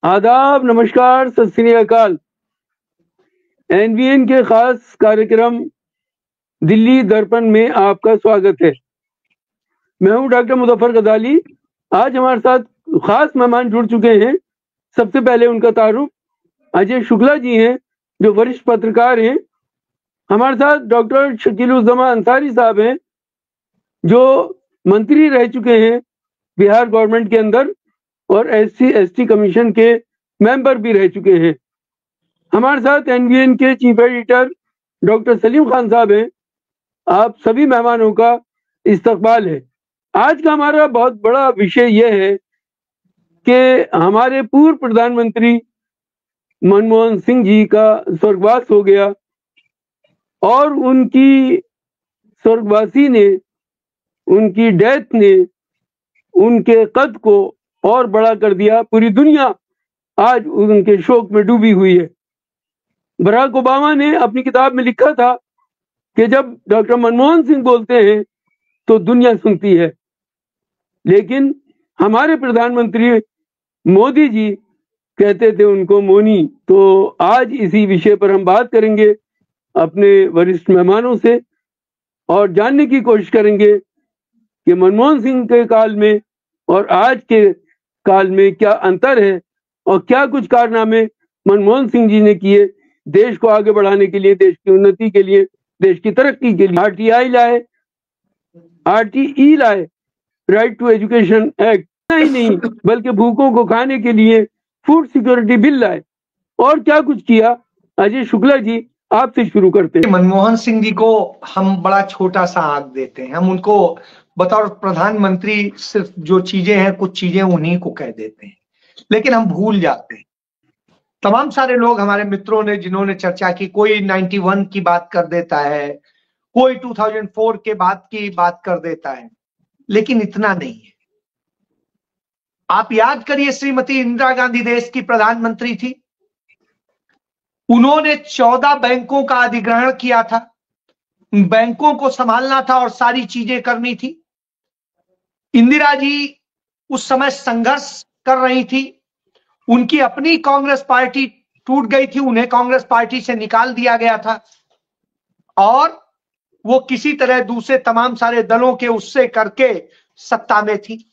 आदाब, नमस्कार, सत श्री अकाल। एनवीएन के खास कार्यक्रम दिल्ली दर्पण में आपका स्वागत है। मैं हूं डॉक्टर मुजफ्फर गजाली। आज हमारे साथ खास मेहमान जुड़ चुके हैं। सबसे पहले उनका तारुफ अजय शुक्ला जी हैं, जो वरिष्ठ पत्रकार हैं। हमारे साथ डॉक्टर शकीलुज़्ज़मा अंसारी साहब हैं, जो मंत्री रह चुके हैं बिहार गवर्नमेंट के अंदर और SC/ST कमीशन के मेंबर भी रह चुके हैं। हमारे साथ एनवीएन के chief editor doctor Salim Khan साहब हैं। आप सभी मेहमानों का इस्तकबाल है। आज का हमारा बहुत बड़ा विषय यह है कि हमारे पूर्व प्रधानमंत्री मनमोहन सिंह जी का स्वर्गवास हो गया और उनकी स्वर्गवासी ने, उनकी डेथ ने उनके कद को और बड़ा कर दिया। पूरी दुनिया आज उनके शोक में डूबी हुई है। बराक ओबामा ने अपनी किताब में लिखा था कि जब डॉक्टर मनमोहन सिंह बोलते हैं तो दुनिया सुनती है, लेकिन हमारे प्रधानमंत्री मोदी जी कहते थे उनको मोनी। तो आज इसी विषय पर हम बात करेंगे अपने वरिष्ठ मेहमानों से और जानने की कोशिश करेंगे कि मनमोहन सिंह के काल में और आज के काल में क्या अंतर है और क्या कुछ कारनामे मनमोहन सिंह जी ने किए देश को आगे बढ़ाने के लिए, देश की उन्नति के लिए, देश की तरक्की के लिए। RTI लाए, RTE लाए, राइट टू एजुकेशन एक्ट, ही नहीं बल्कि भूखों को खाने के लिए फूड सिक्योरिटी बिल लाए और क्या कुछ किया। अजय शुक्ला जी, आपसे शुरू करते हैं। मनमोहन सिंह जी को हम बड़ा छोटा सा आंक देते हैं। हम उनको बतौर प्रधानमंत्री सिर्फ जो चीजें हैं, कुछ चीजें उन्हीं को कह देते हैं, लेकिन हम भूल जाते हैं। तमाम सारे लोग हमारे मित्रों ने जिन्होंने चर्चा की, कोई 91 की बात कर देता है, कोई 2004 के बाद की बात कर देता है, लेकिन इतना नहीं है। आप याद करिए, श्रीमती इंदिरा गांधी देश की प्रधानमंत्री थी। उन्होंने 14 बैंकों का अधिग्रहण किया था। बैंकों को संभालना था और सारी चीजें करनी थी। इंदिरा जी उस समय संघर्ष कर रही थी। उनकी अपनी कांग्रेस पार्टी टूट गई थी, उन्हें कांग्रेस पार्टी से निकाल दिया गया था और वो किसी तरह दूसरे तमाम सारे दलों के उससे करके सत्ता में थी।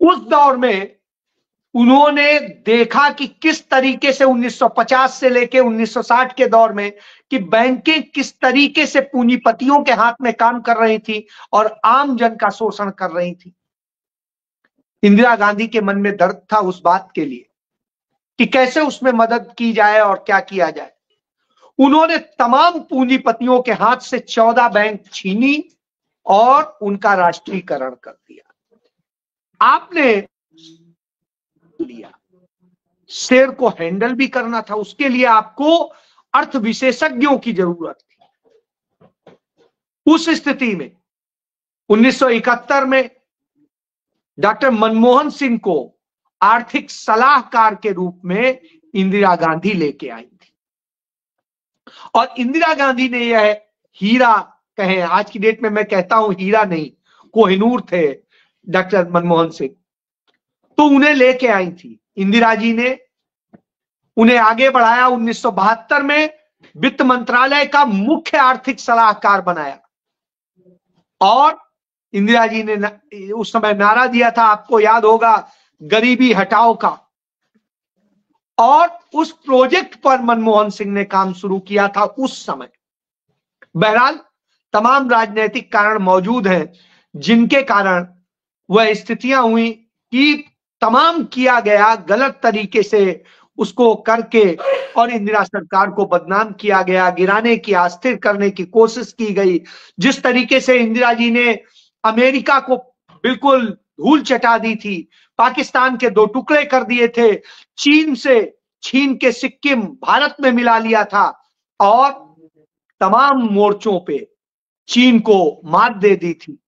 उस दौर में उन्होंने देखा कि किस तरीके से 1950 से लेकर 1960 के दौर में कि बैंकें किस तरीके से पूंजीपतियों के हाथ में काम कर रही थी और आम जन का शोषण कर रही थी। इंदिरा गांधी के मन में दर्द था उस बात के लिए कि कैसे उसमें मदद की जाए और क्या किया जाए। उन्होंने तमाम पूंजीपतियों के हाथ से 14 बैंक छीनी और उनका राष्ट्रीयकरण कर दिया। आपने लिया, शेर को हैंडल भी करना था, उसके लिए आपको अर्थ विशेषज्ञों की जरूरत थी। उस स्थिति में 1971 में डॉक्टर मनमोहन सिंह को आर्थिक सलाहकार के रूप में इंदिरा गांधी लेके आई थी और इंदिरा गांधी ने यह हीरा, कहें आज की डेट में मैं कहता हूं हीरा नहीं, कोहिनूर थे डॉक्टर मनमोहन सिंह, तो उन्हें लेके आई थी। इंदिरा जी ने उन्हें आगे बढ़ाया। 1972 में वित्त मंत्रालय का मुख्य आर्थिक सलाहकार बनाया और इंदिरा जी ने उस समय नारा दिया था, आपको याद होगा, गरीबी हटाओ का। और उस प्रोजेक्ट पर मनमोहन सिंह ने काम शुरू किया था उस समय। बहरहाल तमाम राजनीतिक कारण मौजूद हैं जिनके कारण वह स्थितियां हुई कि तमाम किया गया गलत तरीके से उसको करके और इंदिरा सरकार को बदनाम किया गया, गिराने की, अस्थिर करने की कोशिश की गई। जिस तरीके से इंदिरा जी ने अमेरिका को बिल्कुल धूल चटा दी थी, पाकिस्तान के 2 टुकड़े कर दिए थे, चीन से छीन के सिक्किम भारत में मिला लिया था और तमाम मोर्चों पे चीन को मात दे दी थी,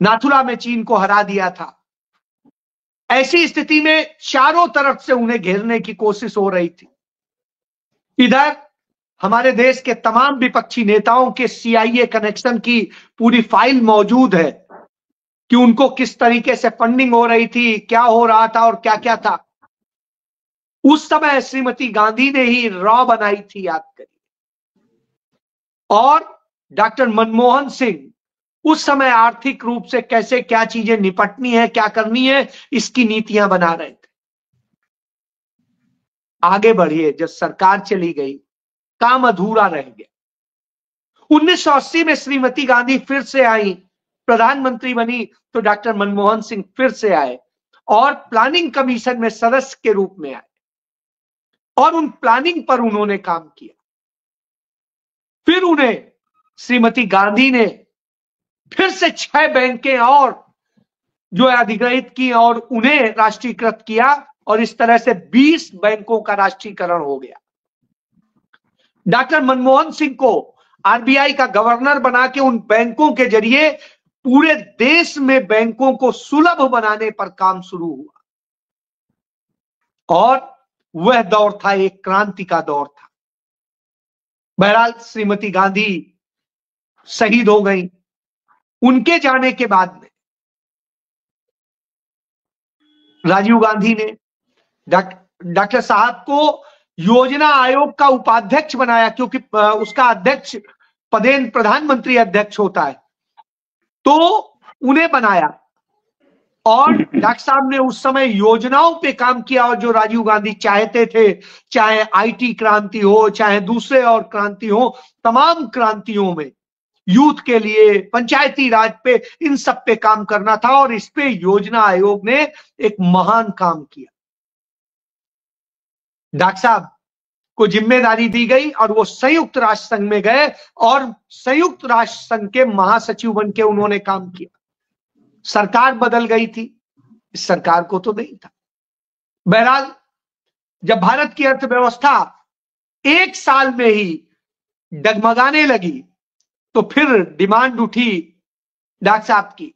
नाथुला में चीन को हरा दिया था। ऐसी स्थिति में चारों तरफ से उन्हें घेरने की कोशिश हो रही थी। इधर हमारे देश के तमाम विपक्षी नेताओं के CIA कनेक्शन की पूरी फाइल मौजूद है कि उनको किस तरीके से फंडिंग हो रही थी, क्या हो रहा था और क्या क्या था। उस समय श्रीमती गांधी ने ही रॉ बनाई थी, याद करिए। और डॉक्टर मनमोहन सिंह उस समय आर्थिक रूप से कैसे क्या चीजें निपटनी है, क्या करनी है, इसकी नीतियां बना रहे थे। आगे बढ़िए, जब सरकार चली गई काम अधूरा रह गया। 1980 में श्रीमती गांधी फिर से आई, प्रधानमंत्री बनी, तो डॉक्टर मनमोहन सिंह फिर से आए और प्लानिंग कमीशन में सदस्य के रूप में आए और उन प्लानिंग पर उन्होंने काम किया। फिर उन्हें श्रीमती गांधी ने फिर से 6 बैंकें और जो अधिग्रहित की और उन्हें राष्ट्रीयकृत किया और इस तरह से 20 बैंकों का राष्ट्रीयकरण हो गया। डॉक्टर मनमोहन सिंह को आरबीआई का गवर्नर बना के उन बैंकों के जरिए पूरे देश में बैंकों को सुलभ बनाने पर काम शुरू हुआ और वह दौर था, एक क्रांति का दौर था। बहरहाल श्रीमती गांधी शहीद हो गई। उनके जाने के बाद में राजीव गांधी ने डॉक्टर साहब को योजना आयोग का उपाध्यक्ष बनाया, क्योंकि उसका अध्यक्ष पदेन प्रधानमंत्री अध्यक्ष होता है, तो उन्हें बनाया। और डॉक्टर साहब ने उस समय योजनाओं पे काम किया और जो राजीव गांधी चाहते थे, चाहे आईटी क्रांति हो, चाहे दूसरे और क्रांति हो, तमाम क्रांतियों में यूथ के लिए, पंचायती राज पे, इन सब पे काम करना था और इस पे योजना आयोग ने एक महान काम किया। डॉक्टर साहब को जिम्मेदारी दी गई और वो संयुक्त राष्ट्र संघ में गए और संयुक्त राष्ट्र संघ के महासचिव बन के उन्होंने काम किया। सरकार बदल गई थी, इस सरकार को तो नहीं था। बहरहाल जब भारत की अर्थव्यवस्था 1 साल में ही डगमगाने लगी तो फिर डिमांड उठी डॉक्टर साहब की,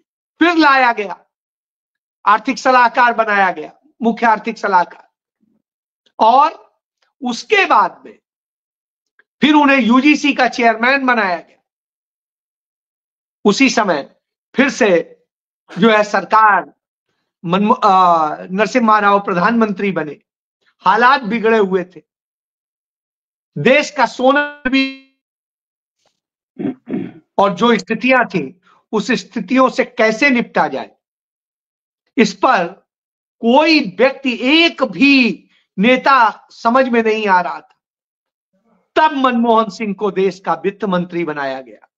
फिर लाया गया, आर्थिक सलाहकार बनाया गया, मुख्य आर्थिक सलाहकार। और उसके बाद में फिर उन्हें यूजीसी का चेयरमैन बनाया गया। उसी समय फिर से जो है सरकार नरसिम्हा राव प्रधानमंत्री बने। हालात बिगड़े हुए थे, देश का सोना भी, और जो स्थितियां थी उस स्थितियों से कैसे निपटा जाए, इस पर कोई व्यक्ति, एक भी नेता समझ में नहीं आ रहा था। तब मनमोहन सिंह को देश का वित्त मंत्री बनाया गया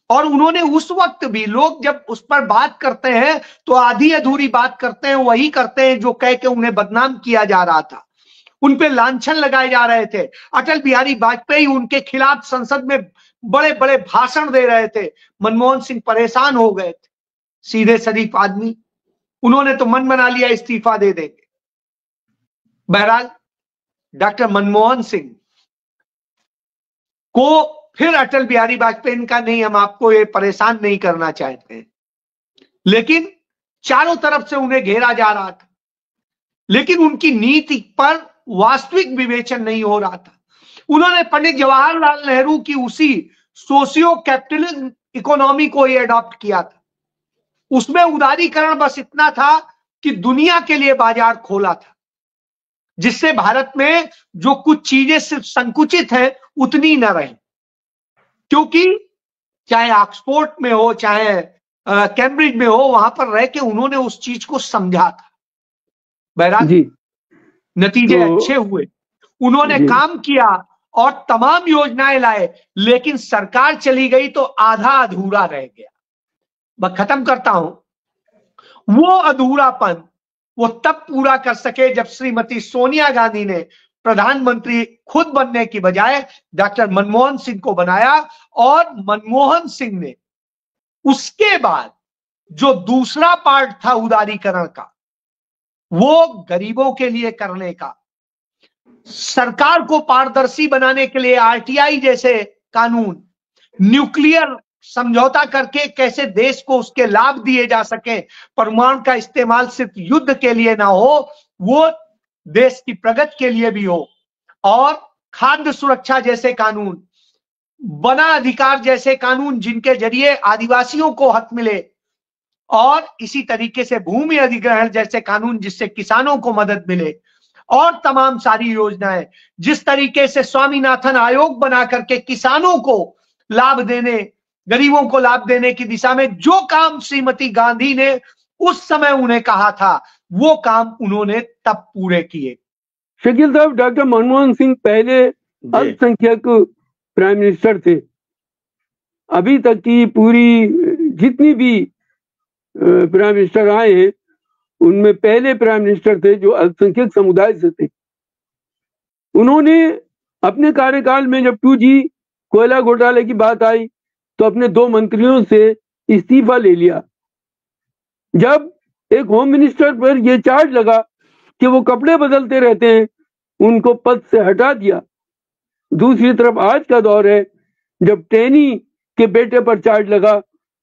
और उन्होंने उस वक्त भी, लोग जब उस पर बात करते हैं तो आधी अधूरी बात करते हैं, वही करते हैं जो कह के उन्हें बदनाम किया जा रहा था, उन पे लांछन लगाए जा रहे थे। अटल बिहारी वाजपेयी उनके खिलाफ संसद में बड़े बड़े भाषण दे रहे थे। मनमोहन सिंह परेशान हो गए थे, सीधे शरीफ आदमी, उन्होंने तो मन बना लिया इस्तीफा दे देंगे। बहरहाल डॉक्टर मनमोहन सिंह को फिर अटल बिहारी वाजपेयी का नहीं, हम आपको ये परेशान नहीं करना चाहते हैं, लेकिन चारों तरफ से उन्हें घेरा जा रहा था, लेकिन उनकी नीति पर वास्तविक विवेचन नहीं हो रहा था। उन्होंने पंडित जवाहरलाल नेहरू की उसी सोशियो कैपिटलिज्म इकोनॉमी को ही अडॉप्ट किया था। उसमें उदारीकरण बस इतना था कि दुनिया के लिए बाजार खोला था, जिससे भारत में जो कुछ चीजें सिर्फ संकुचित है उतनी न रहे, क्योंकि चाहे ऑक्सफोर्ड में हो, चाहे कैम्ब्रिज में हो, वहां पर रह के उन्होंने उस चीज को समझा था। बहरहाल नतीजे अच्छे हुए, उन्होंने काम किया और तमाम योजनाएं लाए, लेकिन सरकार चली गई तो आधा अधूरा रह गया। मैं खत्म करता हूं, वो अधूरापन वो तब पूरा कर सके जब श्रीमती सोनिया गांधी ने प्रधानमंत्री खुद बनने की बजाय डॉक्टर मनमोहन सिंह को बनाया और मनमोहन सिंह ने उसके बाद जो दूसरा पार्ट था उदारीकरण का, वो गरीबों के लिए करने का, सरकार को पारदर्शी बनाने के लिए आरटीआई जैसे कानून, न्यूक्लियर समझौता करके कैसे देश को उसके लाभ दिए जा सके, परमाणु का इस्तेमाल सिर्फ युद्ध के लिए ना हो, वो देश की प्रगति के लिए भी हो, और खाद्य सुरक्षा जैसे कानून, वन अधिकार जैसे कानून जिनके जरिए आदिवासियों को हक मिले, और इसी तरीके से भूमि अधिग्रहण जैसे कानून जिससे किसानों को मदद मिले, और तमाम सारी योजनाएं, जिस तरीके से स्वामीनाथन आयोग बना करके किसानों को लाभ देने, गरीबों को लाभ देने की दिशा में जो काम श्रीमती गांधी ने उस समय उन्हें कहा था, वो काम उन्होंने तब पूरे किए। शकील साहब, डॉक्टर मनमोहन सिंह पहले अल्पसंख्यक प्राइम मिनिस्टर थे। अभी तक की पूरी जितनी भी प्राइम मिनिस्टर आए हैं उनमें पहले प्राइम मिनिस्टर थे जो अल्पसंख्यक समुदाय से थे। उन्होंने अपने कार्यकाल में जब 2G कोयला घोटाले की बात आई तो अपने 2 मंत्रियों से इस्तीफा ले लिया। जब एक होम मिनिस्टर पर यह चार्ज लगा कि वो कपड़े बदलते रहते हैं, उनको पद से हटा दिया। दूसरी तरफ आज का दौर है जब टेनी के बेटे पर चार्ज लगा,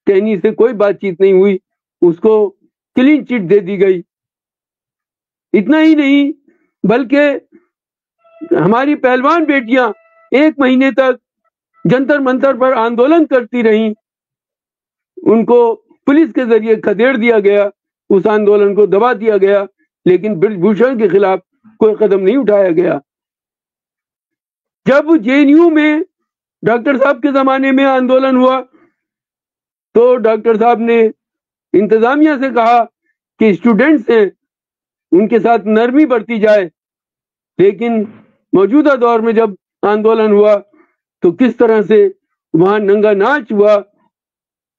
टेनी से कोई बातचीत नहीं हुई, उसको क्लीन चिट दे दी गई। इतना ही नहीं बल्कि हमारी पहलवान बेटियां 1 महीने तक जंतर मंतर पर आंदोलन करती रहीं, उनको पुलिस के जरिए खदेड़ दिया गया, उस आंदोलन को दबा दिया गया, लेकिन ब्रिजभूषण के खिलाफ कोई कदम नहीं उठाया गया। जब JNU में डॉक्टर साहब के जमाने में आंदोलन हुआ तो डॉक्टर साहब ने इंतजामिया से कहा कि स्टूडेंट्स हैं उनके साथ नरमी बरती जाए, लेकिन मौजूदा दौर में जब आंदोलन हुआ तो किस तरह से वहां नंगा नाच हुआ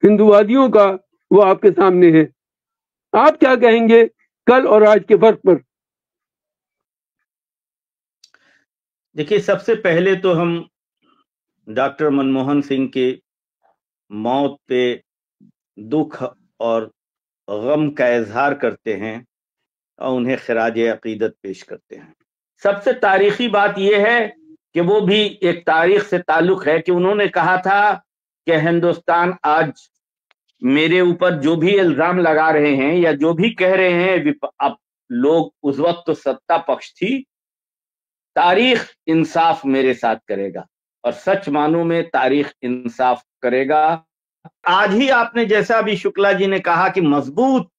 हिंदूवादियों का, वो आपके सामने है। आप क्या कहेंगे कल और आज के फर्क पर? देखिए, सबसे पहले तो हम डॉक्टर मनमोहन सिंह के मौत पे दुख और गम का इजहार करते हैं और उन्हें खिराज अकीदत पेश करते हैं। सबसे तारीखी बात यह है कि वो भी एक तारीख से ताल्लुक है कि उन्होंने कहा था कि हिंदुस्तान आज मेरे ऊपर जो भी इल्जाम लगा रहे हैं या जो भी कह रहे हैं, अब लोग उस वक्त तो सत्ता पक्ष थी, तारीख इंसाफ मेरे साथ करेगा और सच मानों में तारीख इंसाफ करेगा। आज ही आपने जैसा अभी शुक्ला जी ने कहा कि मजबूत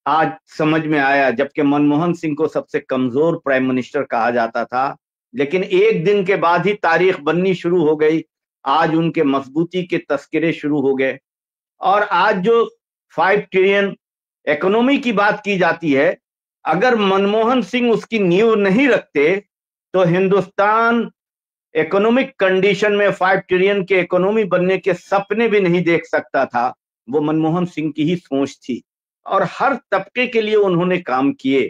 आज समझ में आया, जबकि मनमोहन सिंह को सबसे कमजोर प्राइम मिनिस्टर कहा जाता था, लेकिन एक दिन के बाद ही तारीख बननी शुरू हो गई। आज उनके मजबूती के तस्करे शुरू हो गए और आज जो 5 ट्रिलियन इकोनॉमी की बात की जाती है, अगर मनमोहन सिंह उसकी नींव नहीं रखते तो हिंदुस्तान इकोनॉमिक कंडीशन में 5 ट्रिलियन के इकोनॉमी बनने के सपने भी नहीं देख सकता था। वो मनमोहन सिंह की ही सोच थी और हर तबके के लिए उन्होंने काम किए।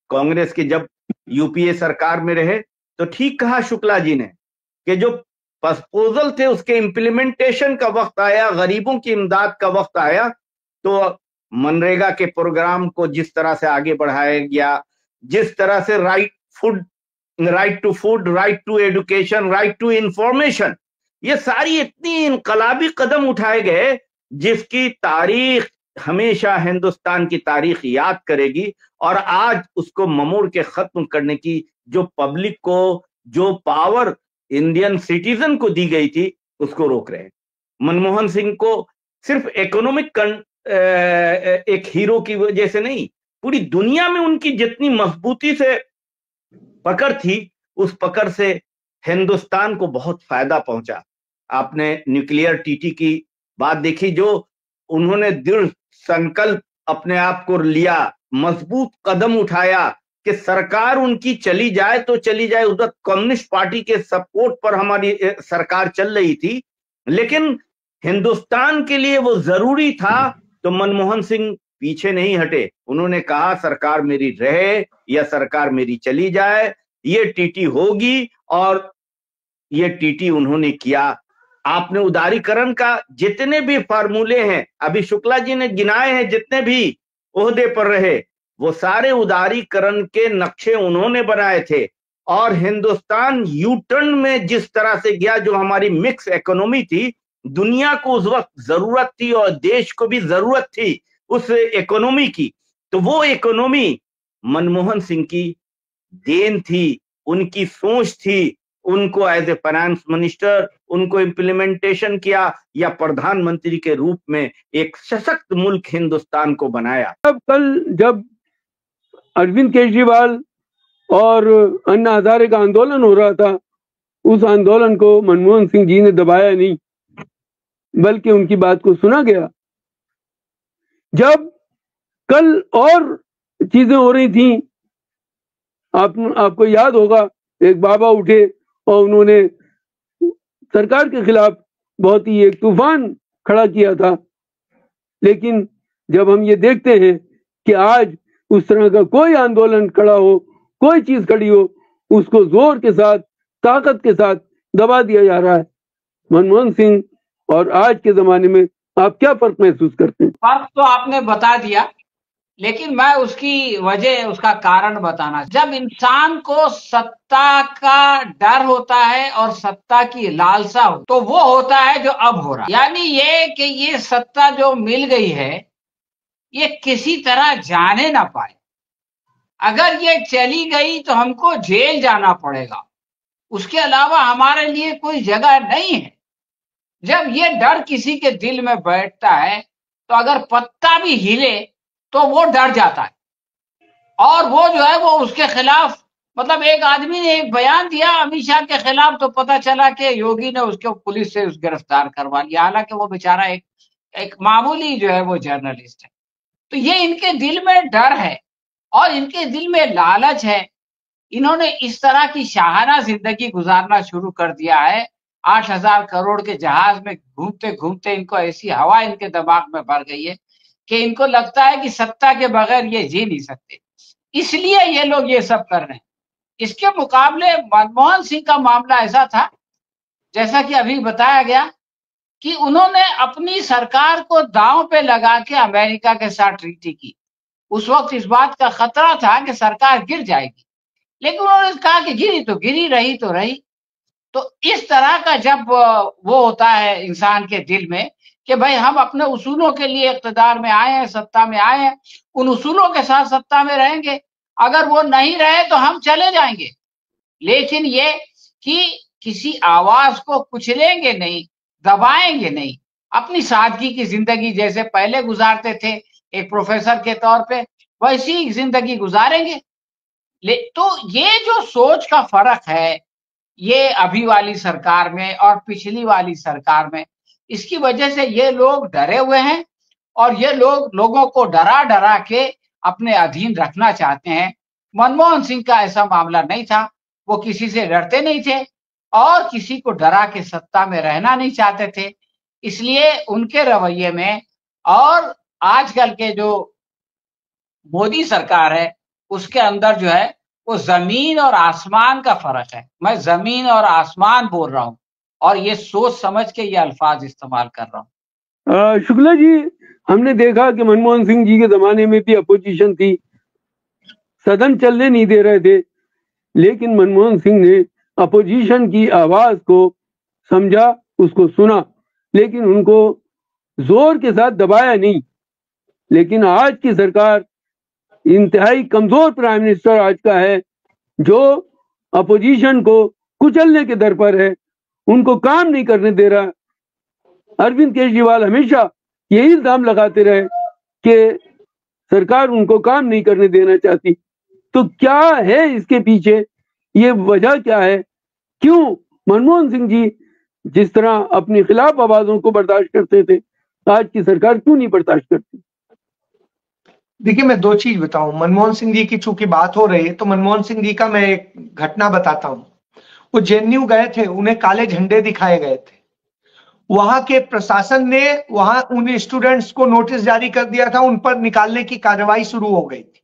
कांग्रेस के जब यूपीए सरकार में रहे तो ठीक कहा शुक्ला जी ने कि जो प्रपोजल थे उसके इम्प्लीमेंटेशन का वक्त आया, गरीबों की इमदाद का वक्त आया, तो मनरेगा के प्रोग्राम को जिस तरह से आगे बढ़ाया गया, जिस तरह से right to food, right to education, right to information, ये सारी इतनी इनकलाबी कदम उठाए गए जिसकी तारीख हमेशा हिंदुस्तान की तारीख याद करेगी। और आज उसको ममोड़ के खत्म करने की जो पब्लिक को जो पावर इंडियन सिटीजन को दी गई थी उसको रोक रहे हैं। मनमोहन सिंह को सिर्फ इकोनॉमिक एक हीरो की वजह से नहीं, पूरी दुनिया में उनकी जितनी मजबूती से पकड़ थी, उस पकड़ से हिंदुस्तान को बहुत फायदा पहुंचा। आपने न्यूक्लियर टीटी की बात देखी, जो उन्होंने दृढ़ संकल्प अपने आप को लिया, मजबूत कदम उठाया कि सरकार उनकी चली जाए तो चली जाए। उधर कम्युनिस्ट पार्टी के सपोर्ट पर हमारी सरकार चल रही थी, लेकिन हिंदुस्तान के लिए वो जरूरी था, तो मनमोहन सिंह पीछे नहीं हटे। उन्होंने कहा सरकार मेरी रहे या सरकार मेरी चली जाए, ये टीटी होगी, और ये टीटी उन्होंने किया। आपने उदारीकरण का जितने भी फार्मूले हैं, अभी शुक्ला जी ने गिनाए हैं, जितने भी ओहदे पर रहे, वो सारे उदारीकरण के नक्शे उन्होंने बनाए थे। और हिंदुस्तान यू टर्न में जिस तरह से गया, जो हमारी मिक्स इकोनॉमी थी, दुनिया को उस वक्त जरूरत थी और देश को भी जरूरत थी उस इकोनॉमी की, तो वो इकोनॉमी मनमोहन सिंह की देन थी, उनकी सोच थी, उनको एज ए फाइनेंस मिनिस्टर उनको इम्प्लीमेंटेशन किया या प्रधानमंत्री के रूप में एक सशक्त मुल्क हिंदुस्तान को बनाया। जब अरविंद केजरीवाल और अन्ना हजारे का आंदोलन हो रहा था, उस आंदोलन को मनमोहन सिंह जी ने दबाया नहीं, बल्कि उनकी बात को सुना गया। जब कल और चीजें हो रही थी, आपको याद होगा, एक बाबा उठे और उन्होंने सरकार के खिलाफ बहुत ही एक तूफान खड़ा किया था। लेकिन जब हम ये देखते हैं कि आज उस तरह का कोई आंदोलन खड़ा हो, कोई चीज खड़ी हो, उसको जोर के साथ, ताकत के साथ दबा दिया जा रहा है। मनमोहन सिंह और आज के जमाने में आप क्या फर्क महसूस करते हैं? फर्क तो आपने बता दिया, लेकिन मैं उसकी वजह, उसका कारण बताना। जब इंसान को सत्ता का डर होता है और सत्ता की लालसा हो, तो वो होता है जो अब हो रहा है। यानी ये कि ये सत्ता जो मिल गई है, ये किसी तरह जाने ना पाए। अगर ये चली गई तो हमको जेल जाना पड़ेगा, उसके अलावा हमारे लिए कोई जगह नहीं है। जब ये डर किसी के दिल में बैठता है, तो अगर पत्ता भी हिले तो वो डर जाता है, और वो जो है वो उसके खिलाफ, मतलब एक आदमी ने एक बयान दिया अमित शाह के खिलाफ, तो पता चला कि योगी ने उसको पुलिस से गिरफ्तार करवा लिया, हालांकि वो बेचारा एक मामूली जो है वो जर्नलिस्ट है। तो ये इनके दिल में डर है और इनके दिल में लालच है। इन्होंने इस तरह की शाहाना जिंदगी गुजारना शुरू कर दिया है। 8,000 करोड़ के जहाज में घूमते घूमते इनको ऐसी हवा इनके दिमाग में भर गई है कि इनको लगता है कि सत्ता के बगैर ये जी नहीं सकते, इसलिए ये लोग ये सब कर रहे हैं। इसके मुकाबले मनमोहन सिंह का मामला ऐसा था, जैसा कि अभी बताया गया, कि उन्होंने अपनी सरकार को दांव पे लगा के अमेरिका के साथ ट्रीटी की। उस वक्त इस बात का खतरा था कि सरकार गिर जाएगी, लेकिन उन्होंने कहा कि गिरी तो गिरी, रही तो रही। तो इस तरह का जब वो होता है इंसान के दिल में कि भाई हम अपने उसूलों के लिए इक़्तिदार में आए हैं, सत्ता में आए हैं, उन उसूलों के साथ सत्ता में रहेंगे, अगर वो नहीं रहे तो हम चले जाएंगे। लेकिन ये कि किसी आवाज को कुचलेंगे नहीं, दबाएंगे नहीं, अपनी सादगी की जिंदगी जैसे पहले गुजारते थे एक प्रोफेसर के तौर पे, वैसी जिंदगी गुजारेंगे। तो ये जो सोच का फर्क है, ये अभी वाली सरकार में और पिछली वाली सरकार में, इसकी वजह से ये लोग डरे हुए हैं और ये लोगों को डरा डरा के अपने अधीन रखना चाहते हैं। मनमोहन सिंह का ऐसा मामला नहीं था, वो किसी से डरते नहीं थे और किसी को डरा के सत्ता में रहना नहीं चाहते थे। इसलिए उनके रवैये में और आजकल के जो मोदी सरकार है उसके अंदर जो है वो जमीन और आसमान का फर्क है। मैं जमीन और आसमान बोल रहा हूं और ये सोच समझ के ये अल्फाज इस्तेमाल कर रहा हूं। शुक्ला जी, हमने देखा कि मनमोहन सिंह जी के जमाने में भी अपोजिशन थी, सदन चलने नहीं दे रहे थे, लेकिन मनमोहन सिंह ने अपोजिशन की आवाज को समझा, उसको सुना, लेकिन उनको जोर के साथ दबाया नहीं। लेकिन आज की सरकार इंतहाई कमजोर प्राइम मिनिस्टर आज का है, जो अपोजिशन को कुचलने के दर पर है, उनको काम नहीं करने दे रहा। अरविंद केजरीवाल हमेशा यही इल्जाम लगाते रहे कि सरकार उनको काम नहीं करने देना चाहती। तो क्या है इसके पीछे, ये वजह क्या है? क्यों मनमोहन सिंह जी जिस तरह अपने खिलाफ आवाजों को बर्दाश्त करते थे, आज की सरकार क्यों नहीं बर्दाश्त करती? देखिए, मैं दो चीज बताऊं। मनमोहन सिंह जी की चूंकि बात हो रही है तो मनमोहन सिंह जी का मैं एक घटना बताता हूं। वो जेएनयू गए थे, उन्हें काले झंडे दिखाए गए थे। वहां के प्रशासन ने वहां उन स्टूडेंट्स को नोटिस जारी कर दिया था, उन पर निकालने की कार्रवाई शुरू हो गई थी।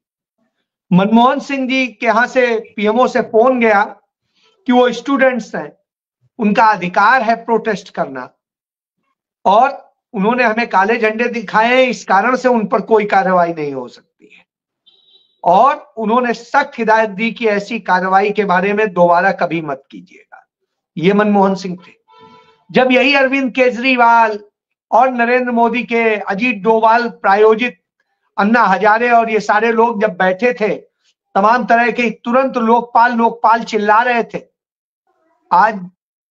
मनमोहन सिंह जी के यहां से पीएमओ से फोन गया कि वो स्टूडेंट्स हैं, उनका अधिकार है प्रोटेस्ट करना, और उन्होंने हमें काले झंडे दिखाए हैं, इस कारण से उन पर कोई कार्रवाई नहीं हो सकती है। और उन्होंने सख्त हिदायत दी कि ऐसी कार्रवाई के बारे में दोबारा कभी मत कीजिएगा। ये मनमोहन सिंह थे। जब यही अरविंद केजरीवाल और नरेंद्र मोदी के अजीत डोभाल प्रायोजित अन्ना हजारे और ये सारे लोग जब बैठे थे, तमाम तरह के तुरंत लोकपाल लोकपाल चिल्ला रहे थे, आज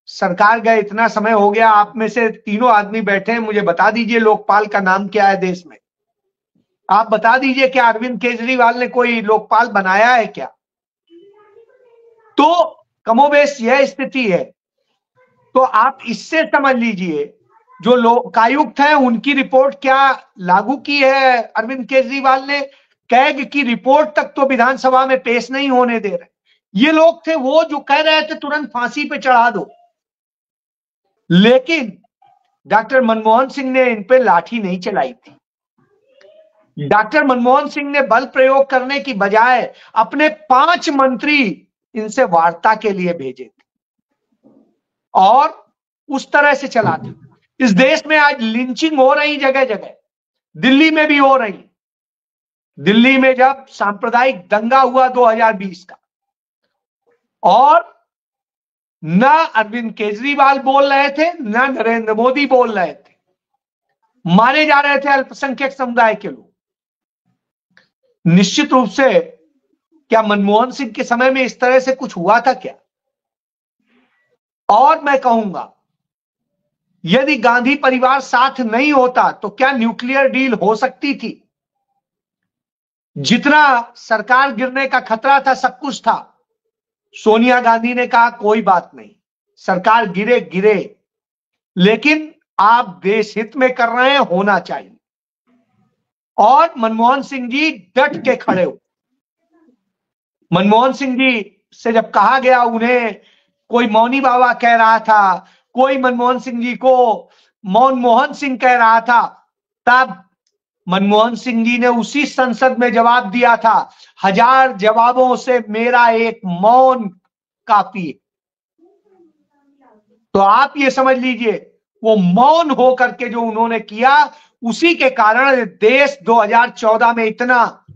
सरकार गए इतना समय हो गया, आप में से तीनों आदमी बैठे हैं, मुझे बता दीजिए लोकपाल का नाम क्या है देश में? आप बता दीजिए कि अरविंद केजरीवाल ने कोई लोकपाल बनाया है क्या? तो कमोबेश यह स्थिति है। तो आप इससे समझ लीजिए जो लोकायुक्त है उनकी रिपोर्ट क्या लागू की है अरविंद केजरीवाल ने? कैग की रिपोर्ट तक तो विधानसभा में पेश नहीं होने दे रहे। ये लोग थे वो जो कह रहे थे तुरंत फांसी पे चढ़ा दो, लेकिन डॉक्टर मनमोहन सिंह ने इन पे लाठी नहीं चलाई थी। डॉक्टर मनमोहन सिंह ने बल प्रयोग करने की बजाय अपने 5 मंत्री इनसे वार्ता के लिए भेजे थे और उस तरह से चलाते। इस देश में आज लिंचिंग हो रही जगह जगह, दिल्ली में भी हो रही। दिल्ली में जब सांप्रदायिक दंगा हुआ 2020 का, और न अरविंद केजरीवाल बोल रहे थे न नरेंद्र मोदी बोल रहे थे, मारे जा रहे थे अल्पसंख्यक समुदाय के लोग। निश्चित रूप से क्या मनमोहन सिंह के समय में इस तरह से कुछ हुआ था क्या? और मैं कहूंगा यदि गांधी परिवार साथ नहीं होता तो क्या न्यूक्लियर डील हो सकती थी? जितना सरकार गिरने का खतरा था सब कुछ था। सोनिया गांधी ने कहा कोई बात नहीं, सरकार गिरे गिरे, लेकिन आप देश हित में कर रहे हैं, होना चाहिए। और मनमोहन सिंह जी डट के खड़े हो। मनमोहन सिंह जी से जब कहा गया, उन्हें कोई मौनी बाबा कह रहा था, कोई मनमोहन सिंह जी को मौन सिंह कह रहा था, तब मनमोहन सिंह जी ने उसी संसद में जवाब दिया था, 1000 जवाबों से मेरा एक मौन काफी है। तो आप ये समझ लीजिए वो मौन हो करके जो उन्होंने किया, उसी के कारण देश 2014 में इतना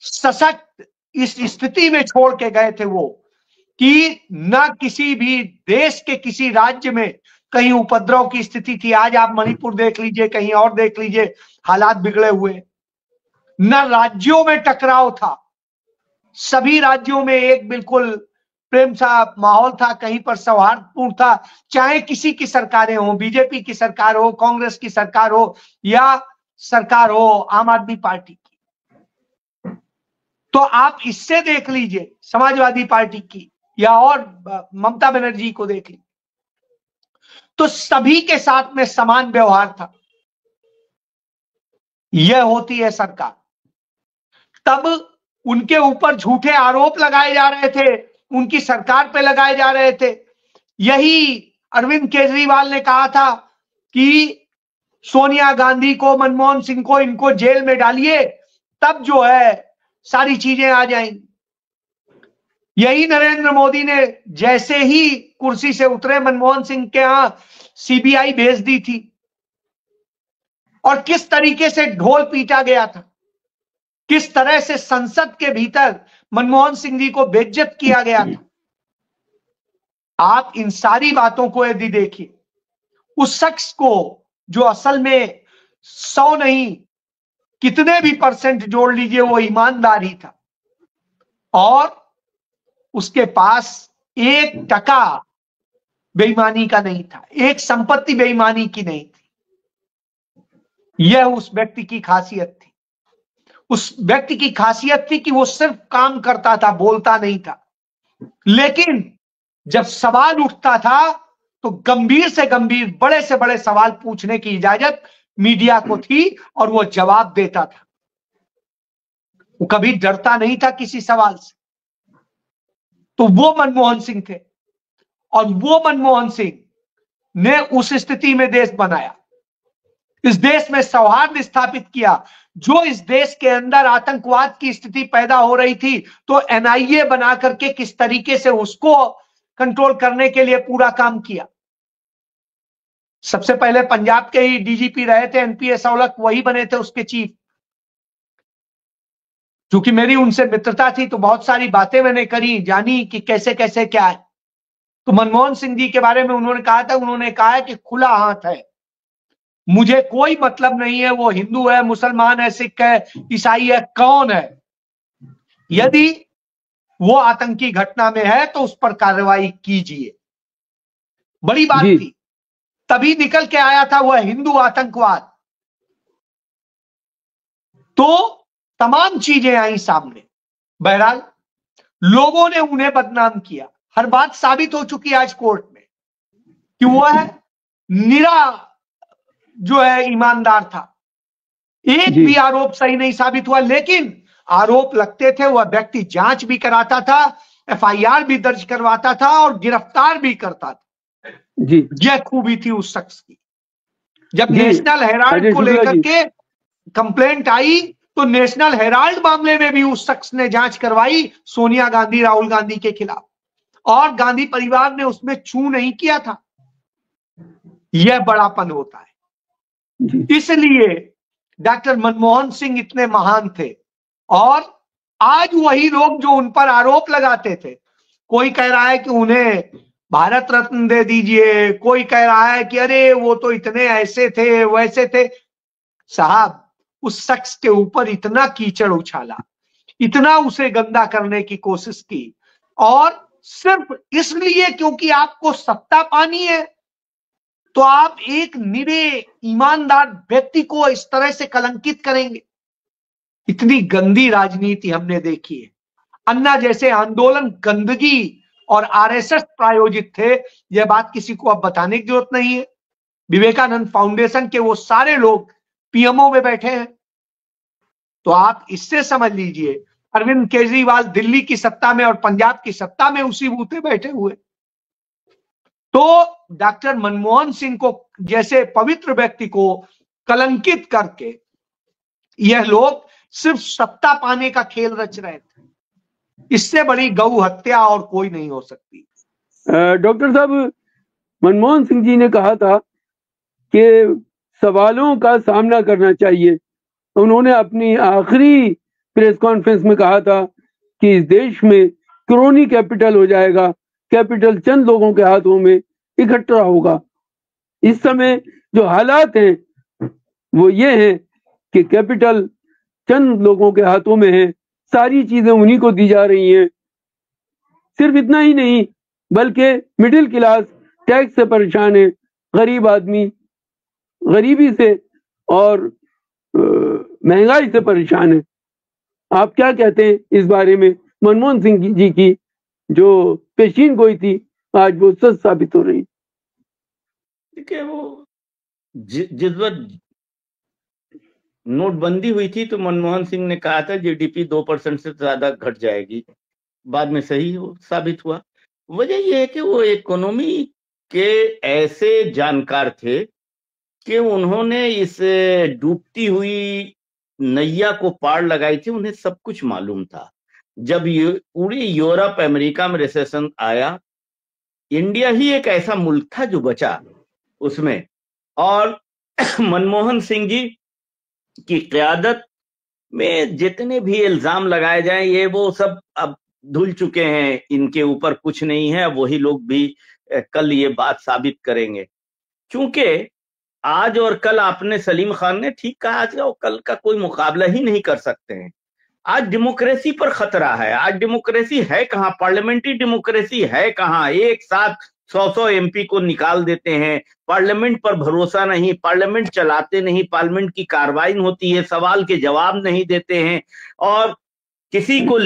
सशक्त इस स्थिति में छोड़ के गए थे वो, कि न किसी भी देश के किसी राज्य में कहीं उपद्रव की स्थिति थी। आज आप मणिपुर देख लीजिए, कहीं और देख लीजिए, हालात बिगड़े हुए। न राज्यों में टकराव था, सभी राज्यों में एक बिल्कुल प्रेम सा माहौल था, कहीं पर सौहार्दपूर्ण था। चाहे किसी की सरकारें हो, बीजेपी की सरकार हो, कांग्रेस की सरकार हो, या सरकार हो आम आदमी पार्टी की। तो आप इससे देख लीजिए, समाजवादी पार्टी की या और ममता बनर्जी को देख लीजिए, तो सभी के साथ में समान व्यवहार था। यह होती है सरकार। तब उनके ऊपर झूठे आरोप लगाए जा रहे थे, उनकी सरकार पे लगाए जा रहे थे। यही अरविंद केजरीवाल ने कहा था कि सोनिया गांधी को, मनमोहन सिंह को, इनको जेल में डालिए, तब जो है सारी चीजें आ जाएंगी। यही नरेंद्र मोदी ने जैसे ही कुर्सी से उतरे, मनमोहन सिंह के यहां सीबीआई भेज दी थी, और किस तरीके से ढोल पीटा गया था, किस तरह से संसद के भीतर मनमोहन सिंह जी को बेइज्जत किया गया था। आप इन सारी बातों को यदि देखिए, उस शख्स को जो असल में 100 नहीं कितने भी % जोड़ लीजिए वो ईमानदार ही था, और उसके पास 1 टका बेईमानी का नहीं था, एक संपत्ति बेईमानी की नहीं थी। यह उस व्यक्ति की खासियत थी। उस व्यक्ति की खासियत थी कि वो सिर्फ काम करता था, बोलता नहीं था। लेकिन जब सवाल उठता था तो गंभीर से गंभीर, बड़े से बड़े सवाल पूछने की इजाजत मीडिया को थी, और वो जवाब देता था। वो कभी डरता नहीं था किसी सवाल से। तो वो मनमोहन सिंह थे, और वो मनमोहन सिंह ने उस स्थिति में देश बनाया, इस देश में सौहार्द स्थापित किया। जो इस देश के अंदर आतंकवाद की स्थिति पैदा हो रही थी, तो एनआईए बना करके किस तरीके से उसको कंट्रोल करने के लिए पूरा काम किया। सबसे पहले पंजाब के ही डीजीपी रहे थे एनपीएस औलख, वही बने थे उसके चीफ। क्योंकि मेरी उनसे मित्रता थी तो बहुत सारी बातें मैंने करी, जानी कि कैसे कैसे क्या है। तो मनमोहन सिंह जी के बारे में उन्होंने कहा था, उन्होंने कहा है कि खुला हाथ है, मुझे कोई मतलब नहीं है वो हिंदू है, मुसलमान है, सिख है, ईसाई है, कौन है। यदि वो आतंकी घटना में है तो उस पर कार्रवाई कीजिए, बड़ी बात जी। थी। तभी निकल के आया था वह हिंदू आतंकवाद। तो तमाम चीजें आई सामने। बहरहाल लोगों ने उन्हें बदनाम किया। हर बात साबित हो चुकी है आज कोर्ट में कि वह निरा जो है ईमानदार था। एक जी। भी आरोप सही नहीं साबित हुआ, लेकिन आरोप लगते थे। वह व्यक्ति जांच भी कराता था, एफआईआर भी दर्ज करवाता था और गिरफ्तार भी करता था। जी। यह खूबी थी उस शख्स की। जब जी नेशनल हेराल्ड अजय को शुक्ला लेकर जी। के कंप्लेंट आई तो नेशनल हेराल्ड मामले में भी उस शख्स ने जांच करवाई सोनिया गांधी, राहुल गांधी के खिलाफ, और गांधी परिवार ने उसमें छू नहीं किया था। यह बड़ापन होता है। जी। इसलिए डॉक्टर मनमोहन सिंह इतने महान थे। और आज वही लोग जो उन पर आरोप लगाते थे, कोई कह रहा है कि उन्हें भारत रत्न दे दीजिए, कोई कह रहा है कि अरे वो तो इतने ऐसे थे वैसे थे। साहब, उस शख्स के ऊपर इतना कीचड़ उछाला, इतना उसे गंदा करने की कोशिश की, और सिर्फ इसलिए क्योंकि आपको सत्ता पानी है, तो आप एक निरे ईमानदार व्यक्ति को इस तरह से कलंकित करेंगे। इतनी गंदी राजनीति हमने देखी है। अन्ना जैसे आंदोलन गंदगी और आरएसएस प्रायोजित थे, यह बात किसी को अब बताने की जरूरत नहीं है। विवेकानंद फाउंडेशन के वो सारे लोग पीएमओ में बैठे हैं। तो आप इससे समझ लीजिए, अरविंद केजरीवाल दिल्ली की सत्ता में और पंजाब की सत्ता में उसी बूते बैठे हुए। तो डॉक्टर मनमोहन सिंह को जैसे पवित्र व्यक्ति को कलंकित करके यह लोग सिर्फ सत्ता पाने का खेल रच रहे थे। इससे बड़ी गौ हत्या और कोई नहीं हो सकती। डॉक्टर साहब, मनमोहन सिंह जी ने कहा था कि सवालों का सामना करना चाहिए। उन्होंने अपनी आखिरी प्रेस कॉन्फ्रेंस में कहा था कि इस देश में क्रोनी कैपिटल हो जाएगा, कैपिटल चंद लोगों के हाथों में इकट्ठा होगा। इस समय जो हालात हैं वो ये हैं कि कैपिटल चंद लोगों के हाथों में है, सारी चीजें उन्हीं को दी जा रही हैं। सिर्फ इतना ही नहीं, बल्कि मिडिल क्लास टैक्स से परेशान है, गरीब आदमी गरीबी से और महंगाई से परेशान है। आप क्या कहते हैं इस बारे में? मनमोहन सिंह जी की जो पेशीन गोई थी आज वो सच साबित हो रही। देखिए, वो जिस वक्त नोटबंदी हुई थी तो मनमोहन सिंह ने कहा था जीडीपी 2% से ज्यादा घट जाएगी। बाद में सही साबित हुआ। वजह यह है कि वो इकोनॉमी के ऐसे जानकार थे कि उन्होंने इस डूबती हुई नैया को पार लगाई थी। उन्हें सब कुछ मालूम था। जब पूरी यूरोप अमेरिका में रिसेशन आया, इंडिया ही एक ऐसा मुल्क था जो बचा उसमें। और मनमोहन सिंह जी की क़यादत में जितने भी इल्जाम लगाए जाएं, ये वो सब अब धुल चुके हैं। इनके ऊपर कुछ नहीं है। वही लोग भी कल ये बात साबित करेंगे। क्योंकि आज और कल, आपने सलीम खान ने ठीक कहा, आज और कल का कोई मुकाबला ही नहीं कर सकते हैं। आज डेमोक्रेसी पर खतरा है। आज डेमोक्रेसी है कहाँ? पार्लियामेंट्री डेमोक्रेसी है कहाँ? एक साथ 100 एमपी को निकाल देते हैं। पार्लियामेंट पर भरोसा नहीं, पार्लियामेंट चलाते नहीं, पार्लियामेंट की कार्रवाई होती है, सवाल के जवाब नहीं देते हैं, और किसी को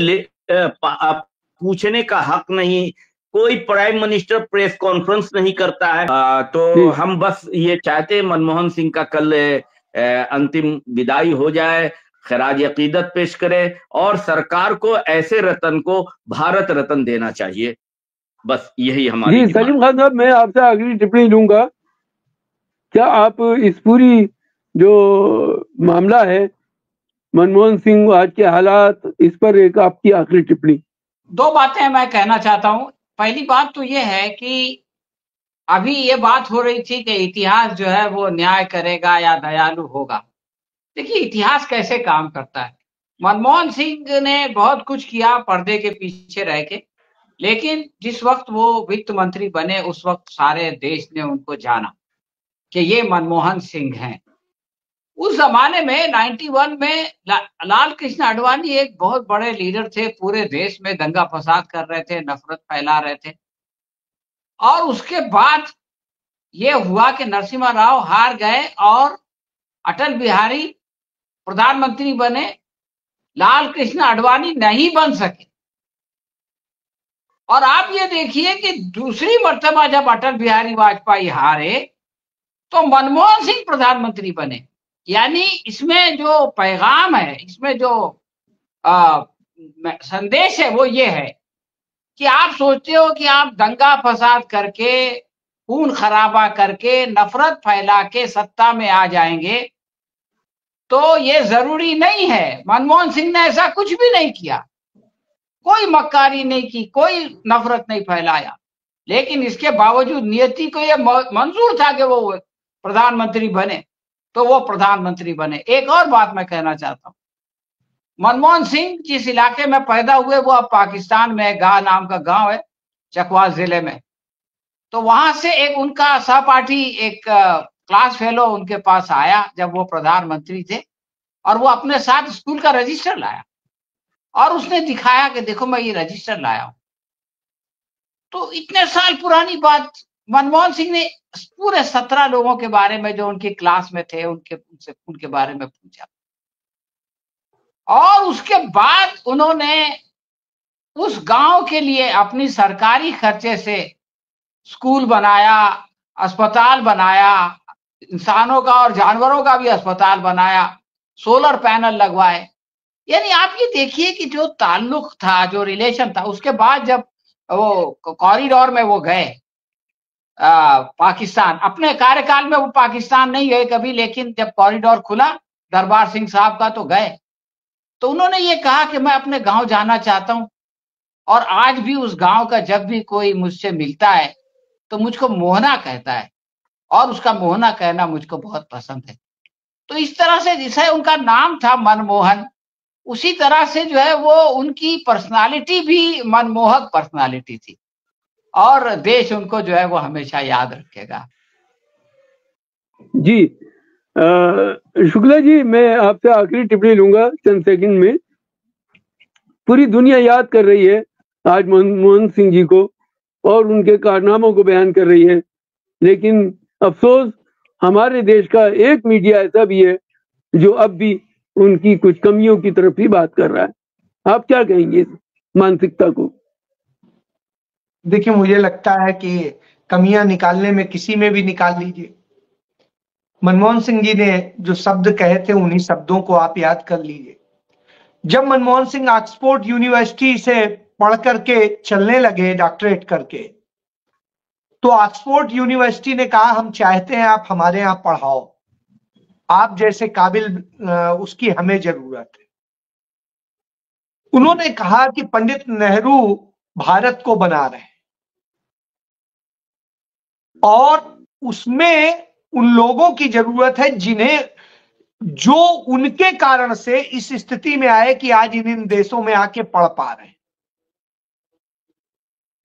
पूछने का हक नहीं। कोई प्राइम मिनिस्टर प्रेस कॉन्फ्रेंस नहीं करता है। तो हम बस ये चाहते हैं मनमोहन सिंह का कल अंतिम विदाई हो जाए, खराज अकीदत पेश करे, और सरकार को ऐसे रत्न को भारत रत्न देना चाहिए। बस यही हमारी। जी सलीम खान साहब, मैं आपसे आखिरी टिप्पणी लूंगा। क्या आप इस पूरी जो मामला है मनमोहन सिंह, आज के हालात, इस पर एक आपकी आखिरी टिप्पणी? दो बातें मैं कहना चाहता हूं। पहली बात तो यह है कि अभी ये बात हो रही थी कि इतिहास जो है वो न्याय करेगा या दयालु होगा। देखिए, इतिहास कैसे काम करता है। मनमोहन सिंह ने बहुत कुछ किया पर्दे के पीछे रह के, लेकिन जिस वक्त वो वित्त मंत्री बने उस वक्त सारे देश ने उनको जाना कि ये मनमोहन सिंह हैं। उस जमाने में 91 में लाल कृष्ण आडवाणी एक बहुत बड़े लीडर थे, पूरे देश में दंगा फसाद कर रहे थे, नफरत फैला रहे थे। और उसके बाद ये हुआ कि नरसिम्हा राव हार गए और अटल बिहारी प्रधानमंत्री बने, लाल कृष्ण आडवाणी नहीं बन सके। और आप ये देखिए कि दूसरी मर्तबा जब अटल बिहारी वाजपेयी हारे तो मनमोहन सिंह प्रधानमंत्री बने। यानी इसमें जो पैगाम है, इसमें जो संदेश है वो ये है कि आप सोचते हो कि आप दंगा फसाद करके, खून खराबा करके, नफरत फैला के सत्ता में आ जाएंगे, तो ये जरूरी नहीं है। मनमोहन सिंह ने ऐसा कुछ भी नहीं किया, कोई मक्कारी नहीं की, कोई नफरत नहीं फैलाया, लेकिन इसके बावजूद नियति को ये मंजूर था कि वो प्रधानमंत्री बने, तो वो प्रधानमंत्री बने। एक और बात मैं कहना चाहता हूं, मनमोहन सिंह जिस इलाके में पैदा हुए वो अब पाकिस्तान में गाह नाम का गांव है, चकवाल जिले में। तो वहां से एक उनका सहपाठी, एक क्लास फेलो उनके पास आया जब वो प्रधानमंत्री थे, और वो अपने साथ स्कूल का रजिस्टर लाया और उसने दिखाया कि देखो मैं ये रजिस्टर लाया हूं। तो इतने साल पुरानी बात, मनमोहन सिंह ने पूरे 17 लोगों के बारे में जो उनकी क्लास में थे उनके बारे में पूछा, और उसके बाद उन्होंने उस गांव के लिए अपनी सरकारी खर्चे से स्कूल बनाया, अस्पताल बनाया, इंसानों का और जानवरों का भी अस्पताल बनाया, सोलर पैनल लगवाए। यानी आप ये देखिए कि जो ताल्लुक था, जो रिलेशन था। उसके बाद जब वो कॉरिडोर में वो गए पाकिस्तान, अपने कार्यकाल में वो पाकिस्तान नहीं गए कभी, लेकिन जब कॉरिडोर खुला दरबार सिंह साहब का तो गए। तो उन्होंने ये कहा कि मैं अपने गांव जाना चाहता हूं, और आज भी उस गांव का जब भी कोई मुझसे मिलता है तो मुझको मोहना कहता है, और उसका मोहना कहना मुझको बहुत पसंद है। तो इस तरह से जैसे उनका नाम था मनमोहन, उसी तरह से जो है वो उनकी पर्सनालिटी भी मनमोहक पर्सनालिटी थी, और देश उनको जो है वो हमेशा याद रखेगा। जी शुक्ला जी, मैं आपसे आखिरी टिप्पणी लूंगा चंद सेकंड में। पूरी दुनिया याद कर रही है आज मनमोहन सिंह जी को और उनके कारनामों को बयान कर रही है, लेकिन अफसोस हमारे देश का एक मीडिया ऐसा भी है जो अब भी उनकी कुछ कमियों की तरफ ही बात कर रहा है। आप क्या कहेंगे इस मानसिकता को? देखिए, मुझे लगता है कि कमियां निकालने में किसी में भी निकाल लीजिए। मनमोहन सिंह जी ने जो शब्द कहे थे उन्हीं शब्दों को आप याद कर लीजिए। जब मनमोहन सिंह ऑक्सफोर्ड यूनिवर्सिटी से पढ़ करके चलने लगे डॉक्टरेट करके, तो ऑक्सफोर्ड यूनिवर्सिटी ने कहा हम चाहते हैं आप हमारे यहाँ पढ़ाओ, आप जैसे काबिल उसकी हमें जरूरत है। उन्होंने कहा कि पंडित नेहरू भारत को बना रहे हैं और उसमें उन लोगों की जरूरत है जिन्हें, जो उनके कारण से इस स्थिति में आए कि आज इन देशों में आके पढ़ पा रहे हैं।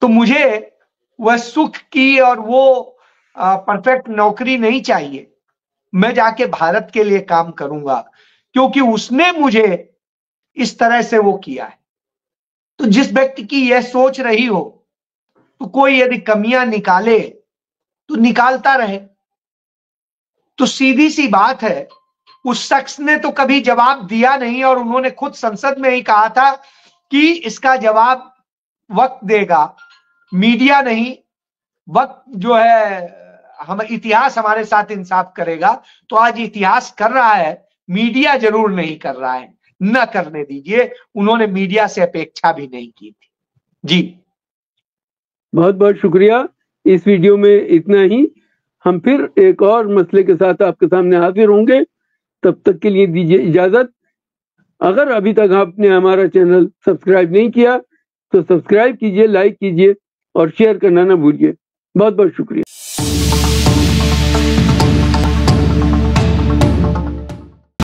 तो मुझे वह सुख की और वो परफेक्ट नौकरी नहीं चाहिए। मैं जाके भारत के लिए काम करूंगा क्योंकि उसने मुझे इस तरह से वो किया है। तो जिस व्यक्ति की यह सोच रही हो, तो कोई यदि कमियां निकाले तो निकालता रहे। तो सीधी सी बात है, उस शख्स ने तो कभी जवाब दिया नहीं, और उन्होंने खुद संसद में ही कहा था कि इसका जवाब वक्त देगा, मीडिया नहीं, वक्त जो है हम इतिहास हमारे साथ इंसाफ करेगा। तो आज इतिहास कर रहा है, मीडिया जरूर नहीं कर रहा है, न करने दीजिए। उन्होंने मीडिया से अपेक्षा भी नहीं की थी। जी बहुत बहुत शुक्रिया। इस वीडियो में इतना ही। हम फिर एक और मसले के साथ आपके सामने हाजिर होंगे। तब तक के लिए दीजिए इजाजत। अगर अभी तक आपने हमारा चैनल सब्सक्राइब नहीं किया तो सब्सक्राइब कीजिए, लाइक कीजिए और शेयर करना ना भूलिए। बहुत बहुत शुक्रिया।